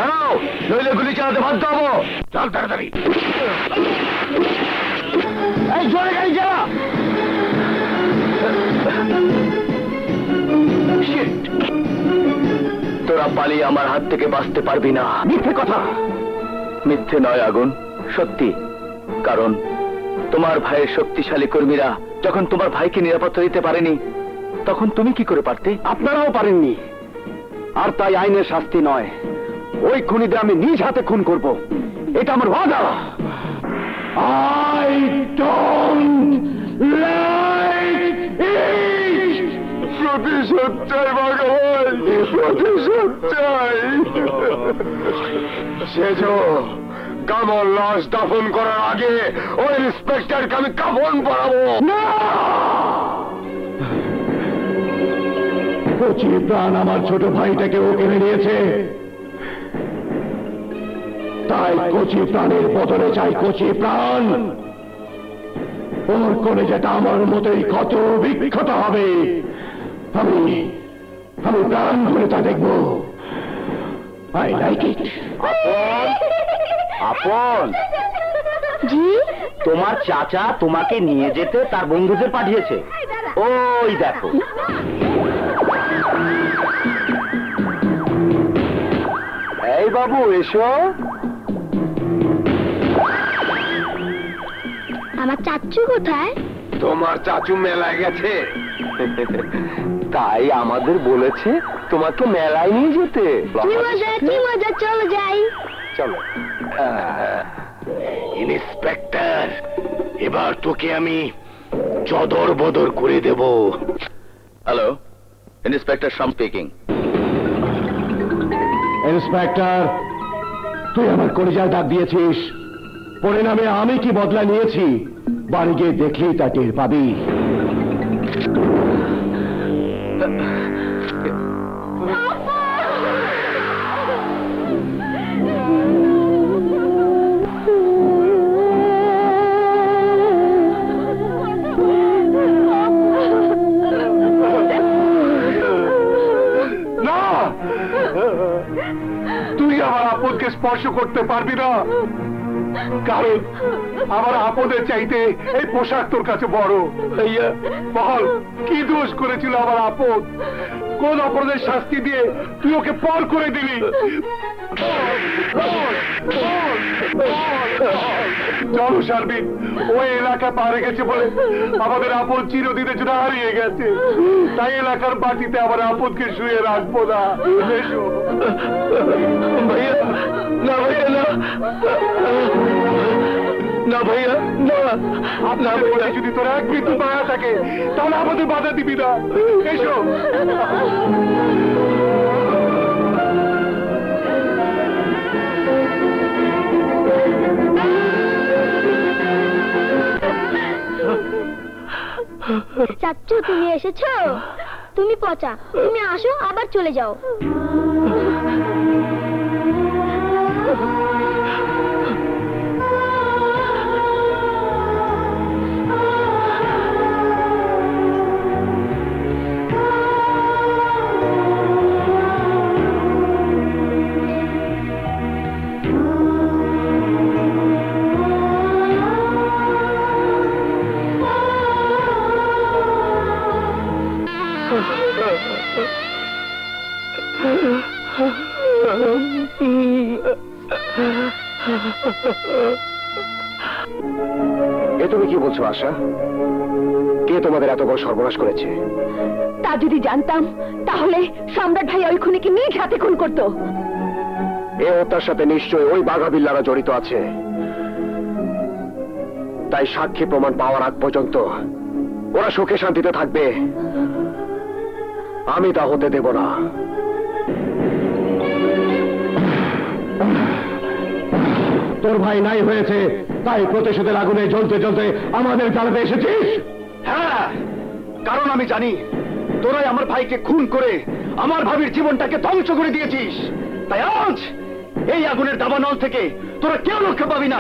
দাঁড়াও, নইলে গুলি চালাতে বাধ্য হবো। চল তাড়াতাড়ি। এই জোরে গাড়ি চালা। তোরা পালিয়ে আমার হাত থেকে বাঁচতে পারবি না। মিথ্যে কথা। মিথ্যে নয় আগুন, সত্যি। কারণ তোমার ভাইয়ের শক্তিশালী কর্মীরা যখন তোমার ভাইকে নিরাপত্তা দিতে পারেনি, তখন তুমি কি করে পারতে? আপনারাও পারেননি। আর তাই আইনের শাস্তি নয়, ওই খুনিদের আমি নিজ হাতে খুন করব। এটা আমার ওয়াদা। I don't like it! প্রতিশোধ চাই ভগবান, প্রতিশোধ চাই। সেজো কামল লাশ দাফন করার আগে ওই ইন্সপেক্টরকে আমি কাফন পরাবো না। কচি প্রাণ আমার ছোট ভাইটাকে ও কেড়ে নিয়েছে, তাই কচি প্রাণের বদলে চাই কচি প্রাণ। ওর করে যেটা আমার মতোই ক্ষত বিক্ষত হবে, আমি প্রাণ করে তা দেখব। I like it. আপন জি, তোমার চাচা তোমাকে নিয়ে যেতে তার বন্ধুদের পাঠিয়েছে। ওই দেখো। এই বাবু এসো। আমার চাচু কোথায়? তোমার চাচু মেলায় গেছে, তাই আমাদের বলেছে তোমাকে মেলায় নিয়ে যেতে। কি মজা, চলো যাই। চলো। ইন্সপেক্টর, এবার তোকে আমি চদর বদর করে দেব। হ্যালো, ইন্সপেক্টর শাম স্পিকিং। ইন্সপেক্টর, তুই আমার কলিজায় ডাক দিয়েছিস, পরিণামে আমি কি বদলা নিয়েছি বাড়ি গিয়ে দেখলেই তা টের পাবি। তুই আমার আপদকে স্পর্শ করতে পারবি না, কারণ আমার আপদের চাইতে এই পোশাক তোর কাছে বড়। বল, কি দোষ করেছিল আমার আপদ? কোন অপরাধের শাস্তি দিয়ে তুই ওকে পর করে দিলি? চলো শারমিন, ওই এলাকা পারে গেছে বলে আমাদের আপদ চিরদিনের জন্য হারিয়ে গেছে, তাই এলাকার মাটিতে আমার আপদকে শুয়ে রাখবো না। ভাইয়া না, ভাইয়া না, না ভাইয়া না। আপনার বলে যদি তোর এক বিন্দু মায়া থাকে তাহলে আমাদের বাধা দিবি না। এসো। চাচু তুমি এসেছো? তুমি পচা, তুমি আসো আবার চলে যাও। এ তুমি কি বলছো আশা? কে তোমাদের এত বড় সর্বনাশ করেছে? তা যদি জানতাম তাহলে সম্রাট ভাই ওই খুনিকে নিজ হাতে খুন করতো। এ হত্যার সাথে নিশ্চয়ই ওই বাঘাবিল্লারা জড়িত আছে, তাই সাক্ষী প্রমাণ পাওয়ার আগ পর্যন্ত ওরা সুখে শান্তিতে থাকবে, আমি তা হতে দেব না। তোর ভাই নাই হয়েছে, তাই প্রতিশোধের আগুনে জ্বলতে জ্বলতে আমাদের জ্বালাতে এসেছিস? হ্যাঁ, কারণ আমি জানি তোরাই আমার ভাইকে খুন করে আমার ভাবির জীবনটাকে ধ্বংস করে দিয়েছিস, তাই আজ এই আগুনের দাবানল থেকে তোরা কেউ রক্ষা পাবি না।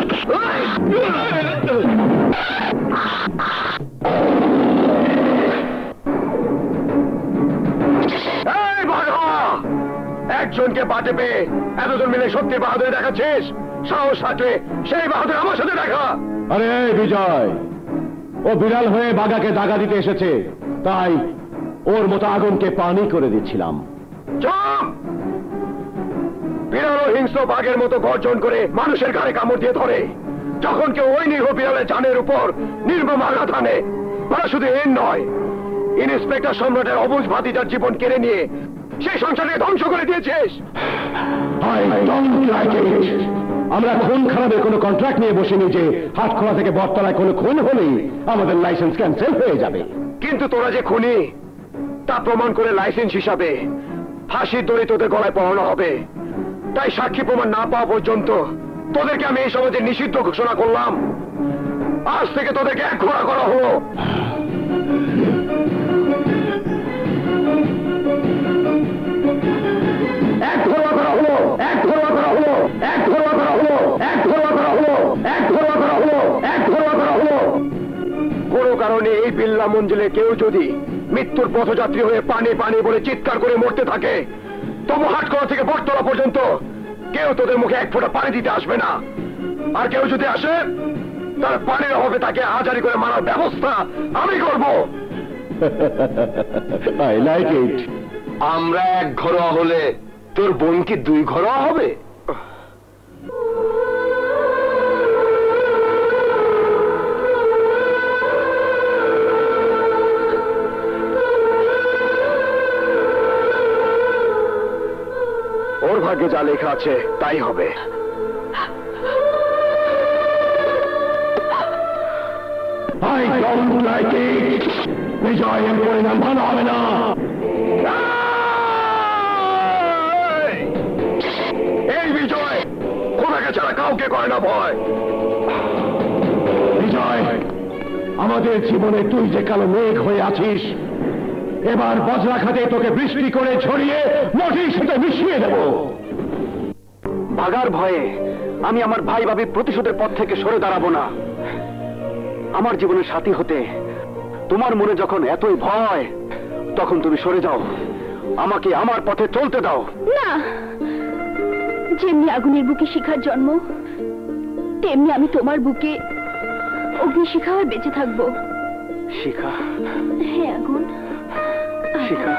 এই ভাগা, এক একজনকে বাটে পেয়ে এতজন মিলে সত্যি বাহাদুরি দেখাচ্ছিস? সাহস থাকলে সেই বাহাদুর আমার সাথে দেখা। আরে বিজয়, ও বিড়াল হয়ে বাঘাকে দাগা দিতে এসেছে, তাই ওর মতো আগুনকে পানি করে দিচ্ছিলাম। চুপ! বিড়াল ও হিংস্র বাঘের মতো গর্জন করে মানুষের ঘাড়ে কামড় দিয়ে ধরে। যখন কেউ ওই নিরীহ বিড়ালের জানের উপর নির্মম আঘাত আনে, তারা শুধু এর নয়, ইন্সপেক্টর সম্রাটের অবুঝ ভাতিজার জীবন কেড়ে নিয়ে সেই সংসারকে ধ্বংস করে দিয়েছিস। আমরা খুন খারাপের কোনো কন্ট্রাক্ট নিয়ে বসিনি যে হাটখোলা থেকে বটতলায় কোনো খুন হলেই আমাদের লাইসেন্স ক্যান্সেল হয়ে যাবে। কিন্তু তোরা যে খুনি তা প্রমাণ করে লাইসেন্স হিসাবে ফাঁসির দড়ি তোদের গলায় পড়ানো হবে। তাই সাক্ষী প্রমাণ না পাওয়া পর্যন্ত তোদেরকে আমি এই সমাজে নিষিদ্ধ ঘোষণা করলাম। আজ থেকে তোদেরকে এক ঘোড়া করা হলো। এক ঘোড়া করা হলো, এক ঘোড়া করা হলো, এক ঘোড়া করা হলো, এক ঘোড়া করা হলো, এক ঘোড়া করা হলো, এক ঘোড়া করা হলো। কোনো কারণে এই বিল্লা মঞ্জিলে কেউ যদি মৃত্যুর পথযাত্রী হয়ে পানি পানি বলে চিৎকার করে মরতে থাকে, তবু হাটখোলা থেকে বটতলা পর্যন্ত কেউ তোদের মুখে এক ফোঁটা পানি দিতে আসবে না। আর কেউ যদি আসে, তার পানির অভাবে তাকে আহাজারি করে মারার ব্যবস্থা আমি করব। I like it. আমরা এক ঘরোয়া হলে তোর বোন কি দুই ঘরোয়া হবে? ওর ভাগ্যে যা লেখা আছে তাই হবে। I don't like it. বিজয়ের পরিণাম ভালো হবে না। এই বিজয় খোদাকে ছাড়া কাউকে করে না ভয়। বিজয়, আমাদের জীবনে তুই যে কালো মেঘ হয়ে আছিস, এবার বজ্রাঘাতে তোকে বৃষ্টি করে ছড়িয়ে মাটির সাথে মিশিয়ে দেব। ভাগার ভয়ে আমি আমার ভাই ভাবি প্রতিশোধের পথ থেকে সরে দাঁড়াবো না। আমার জীবনের সাথী হতে তোমার মনে যখন এতই ভয়, তখন তুমি সরে যাও, আমাকে আমার পথে চলতে দাও। না, যেমনি আগুনের বুকে শিখার জন্ম, তেমনি আমি তোমার বুকে অগ্নি শিখা হয়ে বেঁচে থাকবো। শিখা? হ্যাঁ আগুন, শিখা